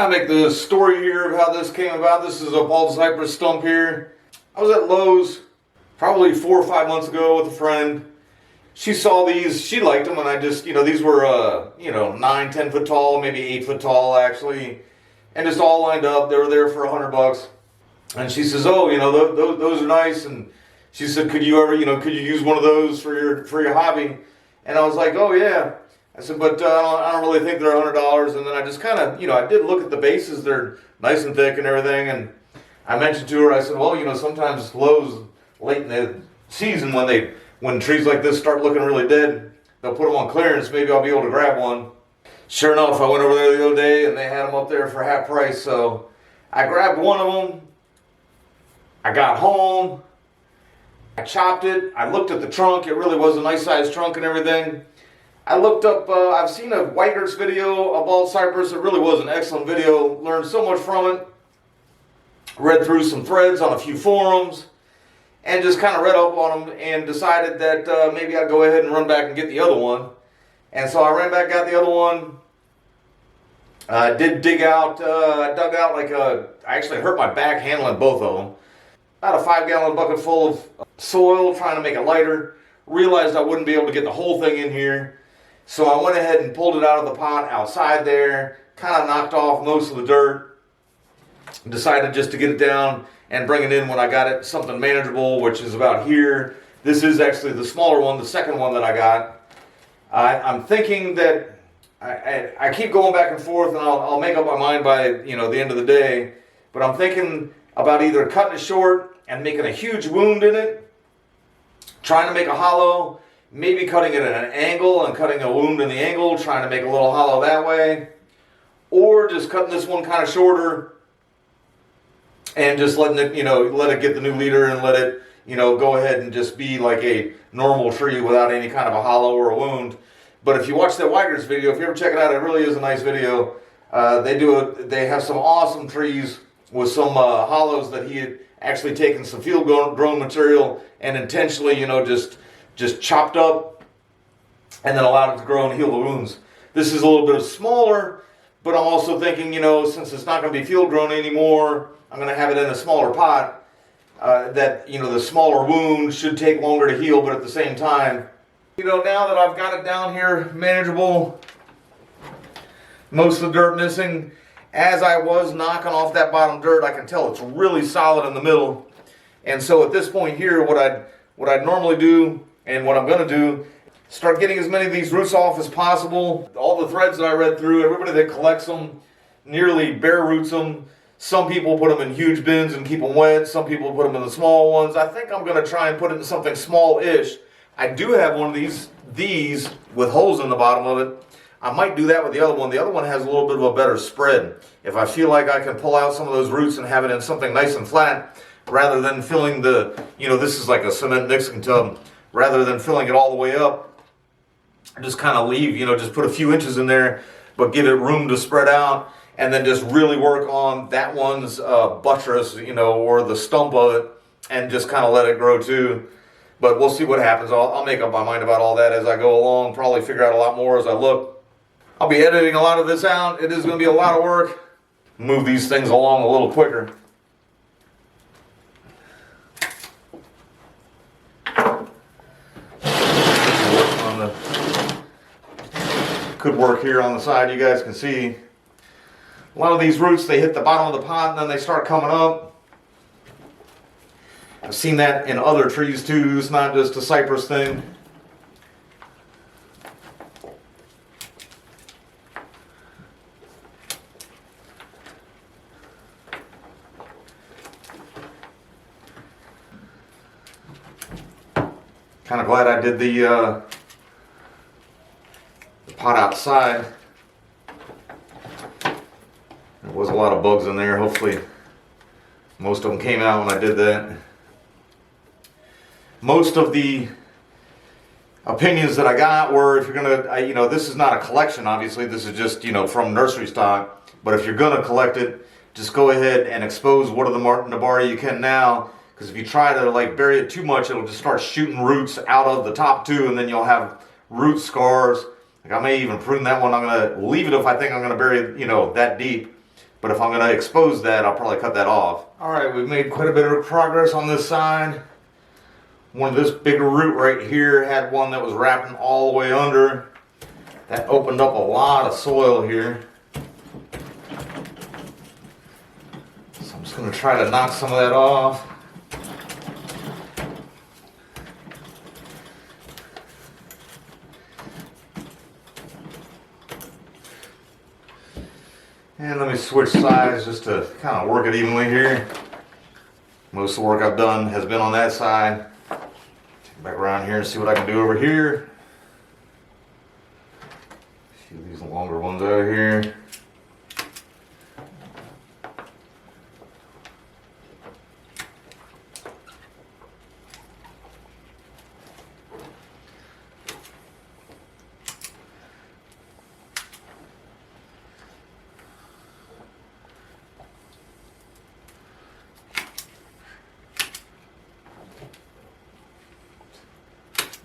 Kind of make the story here of how this came about. This is a Bald Cypress stump here. I was at Lowe's probably 4 or 5 months ago with a friend. She saw these, she liked them, and I just, these were, 9, 10 foot tall, maybe 8 foot tall actually, and just all lined up. They were there for $100. And she says, oh, those are nice. And she said, could you ever, could you use one of those for your hobby? And I was like, oh yeah. I said, but I don't really think they're $100. And then I just kind of, I did look at the bases. They're nice and thick and everything. And I mentioned to her, I said, well, sometimes Lowe's late in the season when trees like this start looking really dead, they'll put them on clearance. Maybe I'll be able to grab one. Sure enough, I went over there the other day and they had them up there for half price. So I grabbed one of them. I got home. I chopped it. I looked at the trunk. It really was a nice sized trunk and everything. I looked up, I've seen a White Earth's video of Bald Cypress. It really was an excellent video. Learned so much from it. Read through some threads on a few forums. And just kind of read up on them and decided that maybe I'd go ahead and run back and get the other one. And so I ran back, got the other one. I did dig out, I dug out I actually hurt my back handling both of them. About a 5-gallon bucket full of soil, trying to make it lighter. Realized I wouldn't be able to get the whole thing in here. So I went ahead and pulled it out of the pot outside there, kind of knocked off most of the dirt. Decided just to get it down and bring it in when I got it something manageable, which is about here. This is actually the smaller one, the second one that I got. I'm thinking that I keep going back and forth, and I'll make up my mind by the end of the day. But I'm thinking about either cutting it short and making a huge wound in it, trying to make a hollow, maybe cutting it at an angle and cutting a wound in the angle, trying to make a little hollow that way, or just cutting this one kind of shorter and just letting it, let it get the new leader and let it, go ahead and just be like a normal tree without any kind of a hollow or a wound. But if you watch that White Earth's video, if you ever check it out, it really is a nice video. They have some awesome trees with some hollows that he had actually taken some field grown material and intentionally, just chopped up and then allowed it to grow and heal the wounds. This is a little bit smaller, but I'm also thinking, since it's not going to be field grown anymore, I'm going to have it in a smaller pot. That the smaller wound should take longer to heal, but at the same time, now that I've got it down here manageable, most of the dirt missing. As I was knocking off that bottom dirt, I can tell it's really solid in the middle. And so at this point here, what I'd normally do, and what I'm going to do, start getting as many of these roots off as possible. All the threads that I read through, everybody that collects them nearly bare roots them. Some people put them in huge bins and keep them wet. Some people put them in the small ones. I think I'm going to try and put it in something small-ish. I do have one of these with holes in the bottom of it. I might do that with the other one. The other one has a little bit of a better spread. If I feel like I can pull out some of those roots and have it in something nice and flat, rather than filling this is like a cement mixing tub, rather than filling it all the way up, just kind of leave, just put a few inches in there, but give it room to spread out, and then just really work on that one's buttress, or the stump of it, and just kind of let it grow too. But we'll see what happens. I'll make up my mind about all that as I go along, probably figure out a lot more as I look. I'll be editing a lot of this out. It is going to be a lot of work. Move these things along a little quicker. Could work here on the side. You guys can see a lot of these roots, they hit the bottom of the pot and then they start coming up. I've seen that in other trees too. It's not just a cypress thing. Kind of glad I did the pot outside. There was a lot of bugs in there. Hopefully most of them came out when I did that. Most of the opinions that I got were, if you're gonna, this is not a collection, obviously. This is just, from nursery stock. But if you're gonna collect it, just go ahead and expose what of the Nabari you can now. Because if you try to bury it too much, it'll just start shooting roots out of the top too, and then you'll have root scars. I may even prune that one. I'm gonna leave it if I think I'm gonna bury it, that deep. But if I'm going to expose that, I'll probably cut that off. Alright, we've made quite a bit of progress on this side. One of this bigger root right here had one that was wrapping all the way under. That opened up a lot of soil here. So I'm just going to try to knock some of that off. And let me switch sides just to kind of work it evenly here. Most of the work I've done has been on that side. Take back around here and see what I can do over here. A few of these longer ones out of here.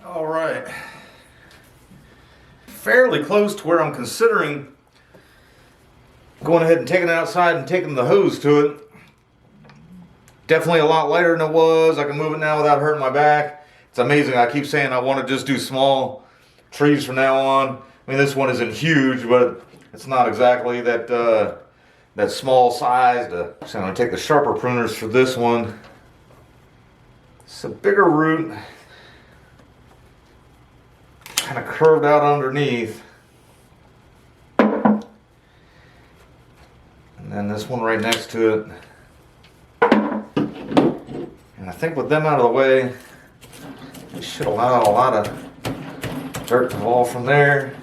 All right, fairly close to where I'm considering going ahead and taking it outside and taking the hose to it. Definitely a lot lighter than it was. I can move it now without hurting my back. It's amazing. I keep saying I want to just do small trees from now on. I mean, this one isn't huge, but it's not exactly that that small size. So I'm going to take the sharper pruners for this one. It's a bigger root. Kind of curved out underneath. And then this one right next to it. And I think with them out of the way, we should allow a lot of dirt to fall from there.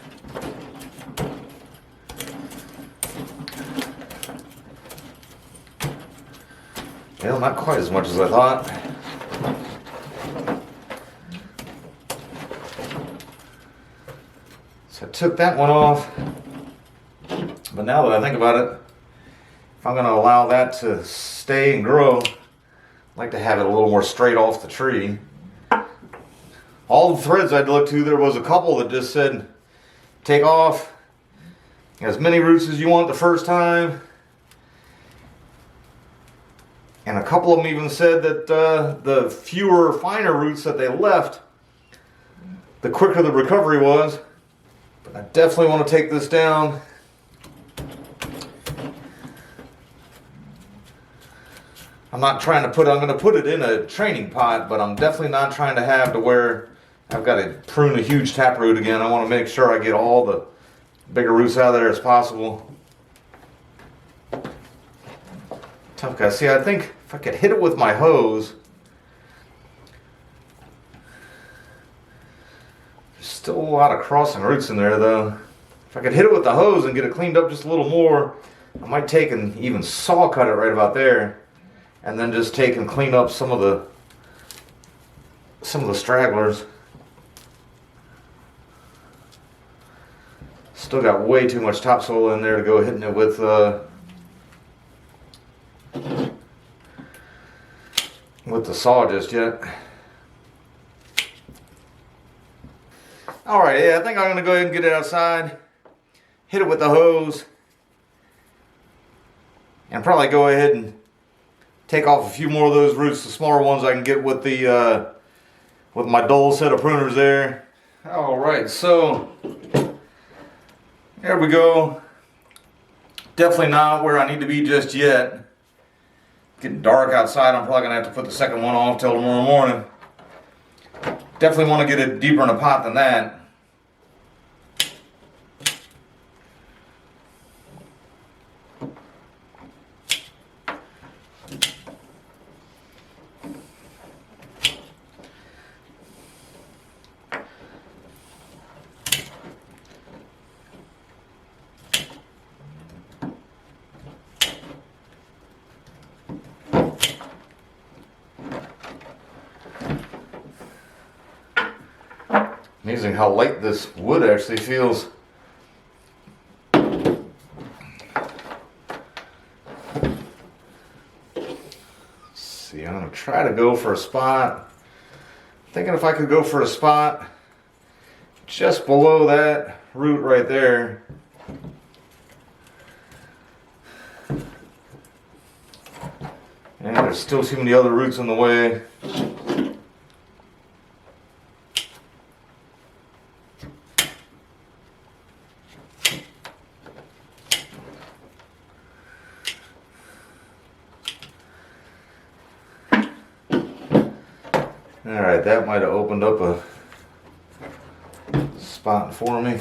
Well, not quite as much as I thought. So I took that one off, but now that I think about it, if I'm going to allow that to stay and grow, I'd like to have it a little more straight off the tree. All the threads I'd looked to, there was a couple that just said, take off as many roots as you want the first time. And a couple of them even said that the fewer finer roots that they left, the quicker the recovery was. But I definitely want to take this down. I'm going to put it in a training pot, but I'm definitely not trying to have to where I've got to prune a huge taproot again. I want to make sure I get all the bigger roots out of there as possible. Tough guy. See, I think if I could hit it with my hose, there's still a lot of crossing roots in there though. If I could hit it with the hose and get it cleaned up just a little more, I might take and even saw cut it right about there, and then just take and clean up some of the stragglers. Still got way too much topsoil in there to go hitting it with the saw just yet. Alright, yeah, I think I'm going to go ahead and get it outside, hit it with the hose, and probably go ahead and take off a few more of those roots, the smaller ones I can get with the with my dull set of pruners there. Alright, so there we go. Definitely not where I need to be just yet. Getting dark outside. I'm probably going to have to put the second one off till tomorrow morning. Definitely want to get it deeper in the pot than that. Amazing how light this wood actually feels. Let's see, I'm going to try to go for a spot. Thinking if I could go for a spot just below that root right there. And there's still too many other roots in the way. Alright, that might have opened up a spot for me.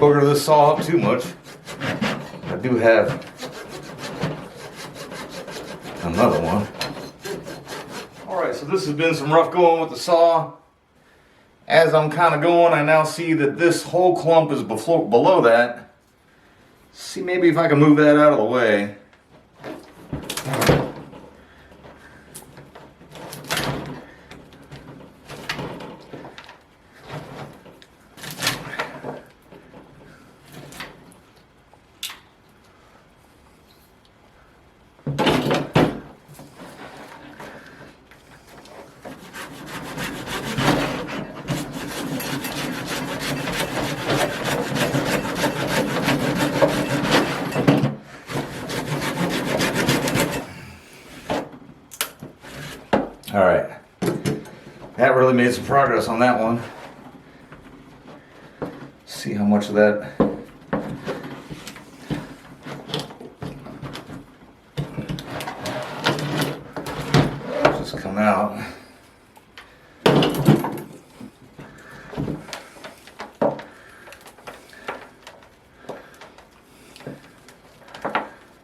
Booger this saw up too much. I do have another one. Alright, so this has been some rough going with the saw. As I'm kind of going, I now see that this whole clump is below that. See maybe if I can move that out of the way. Alright, that really made some progress on that one. See how much of that just come out.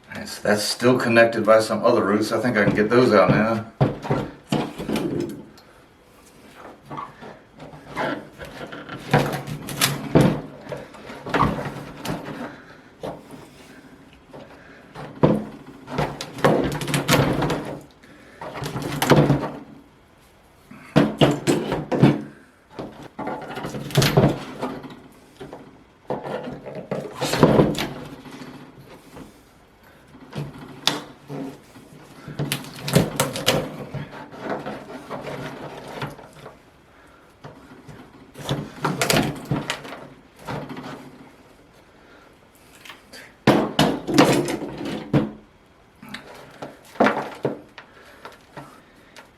Alright, so that's still connected by some other roots. I think I can get those out now.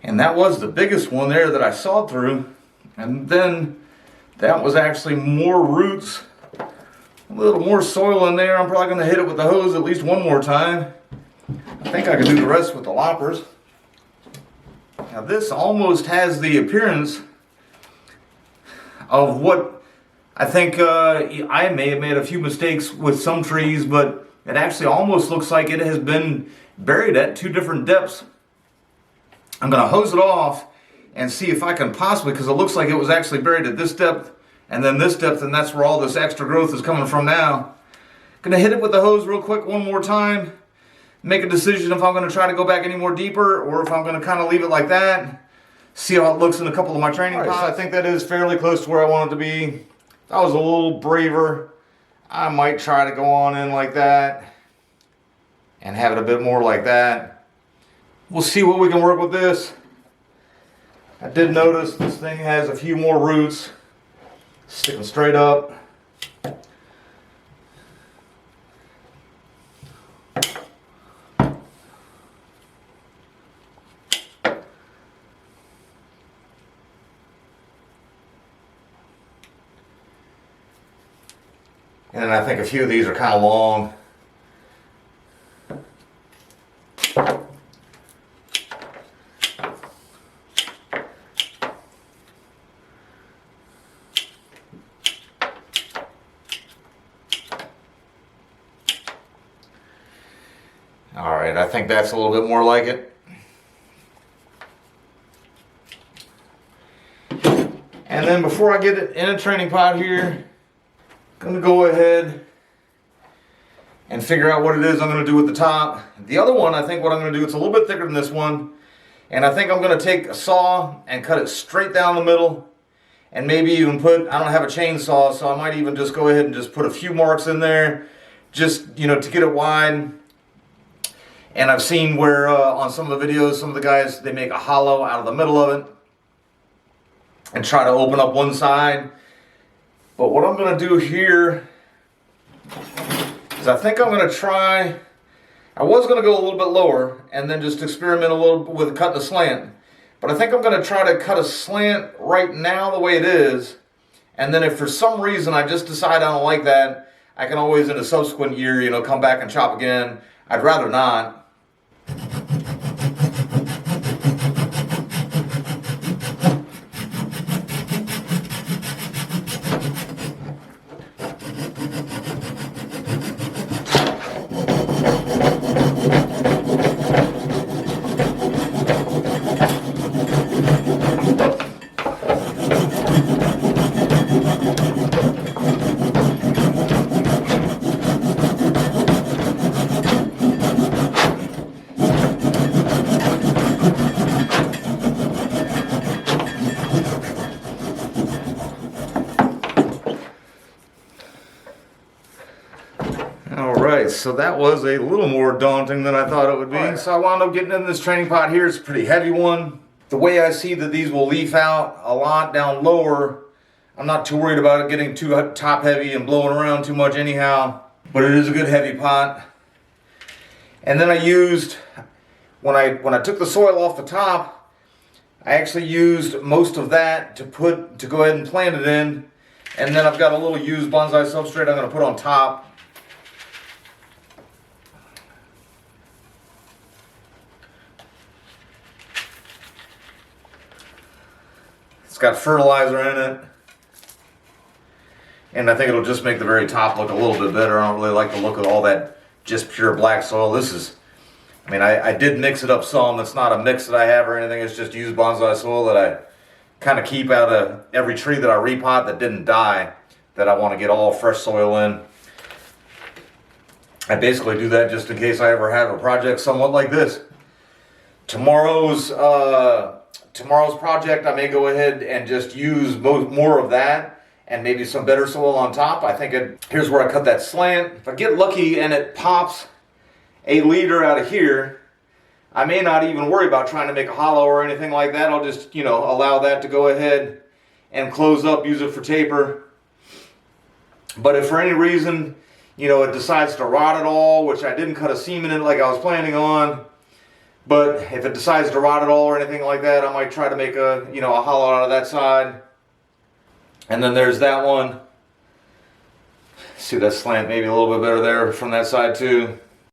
And that was the biggest one there that I sawed through. And then that was actually more roots, a little more soil in there. I'm probably going to hit it with the hose at least one more time. I think I can do the rest with the loppers. Now this almost has the appearance of what I think I may have made a few mistakes with some trees, but it actually almost looks like it has been buried at two different depths. I'm going to hose it off and see if I can possibly, because it looks like it was actually buried at this depth and then this depth, and that's where all this extra growth is coming from now. Going to hit it with the hose real quick one more time, make a decision if I'm going to try to go back any more deeper or if I'm going to kind of leave it like that, see how it looks in a couple of my training pots. So I think that is fairly close to where I want it to be. If I was a little braver, I might try to go on in like that and have it a bit more like that. We'll see what we can work with this. I did notice this thing has a few more roots sticking straight up. And then I think a few of these are kind of long. Alright, I think that's a little bit more like it. And then before I get it in a training pot here, I'm going to go ahead and figure out what it is I'm going to do with the top. The other one, I think what I'm going to do, it's a little bit thicker than this one, and I think I'm going to take a saw and cut it straight down the middle, and maybe even put, I don't have a chainsaw, so I might even just go ahead and just put a few marks in there, just, you know, to get it wide. And I've seen where on some of the videos, some of the guys, they make a hollow out of the middle of it and try to open up one side. But what I'm going to do here is I think I'm going to try, I was going to go a little bit lower and then just experiment a little bit with cutting a slant. But I think I'm going to try to cut a slant right now the way it is. And then if for some reason I just decide I don't like that, I can always in a subsequent year, you know, come back and chop again. I'd rather not. Alright, so that was a little more daunting than I thought it would be. Right. So I wound up getting in this training pot here. It's a pretty heavy one. The way I see that these will leaf out a lot down lower, I'm not too worried about it getting too top heavy and blowing around too much anyhow. But it is a good heavy pot. And then I used, when I took the soil off the top, I actually used most of that to go ahead and plant it in. And then I've got a little used bonsai substrate I'm going to put on top. It's got fertilizer in it, and I think it'll just make the very top look a little bit better. I don't really like the look of all that just pure black soil. This is, I mean, I did mix it up some. It's not a mix that I have or anything. It's just used bonsai soil that I kind of keep out of every tree that I repot that didn't die, that I want to get all fresh soil in. I basically do that just in case I ever have a project somewhat like this. Tomorrow's project, I may go ahead and just use more of that and maybe some better soil on top. I think here's where I cut that slant. If I get lucky and it pops a leader out of here, I may not even worry about trying to make a hollow or anything like that. I'll just, you know, allow that to go ahead and close up, use it for taper. But if for any reason, you know, it decides to rot at all, which I didn't cut a seam in it like I was planning on, but if it decides to rot at all or anything like that, I might try to make a, you know, a hollow out of that side. And then there's that one. See that slant maybe a little bit better there from that side too.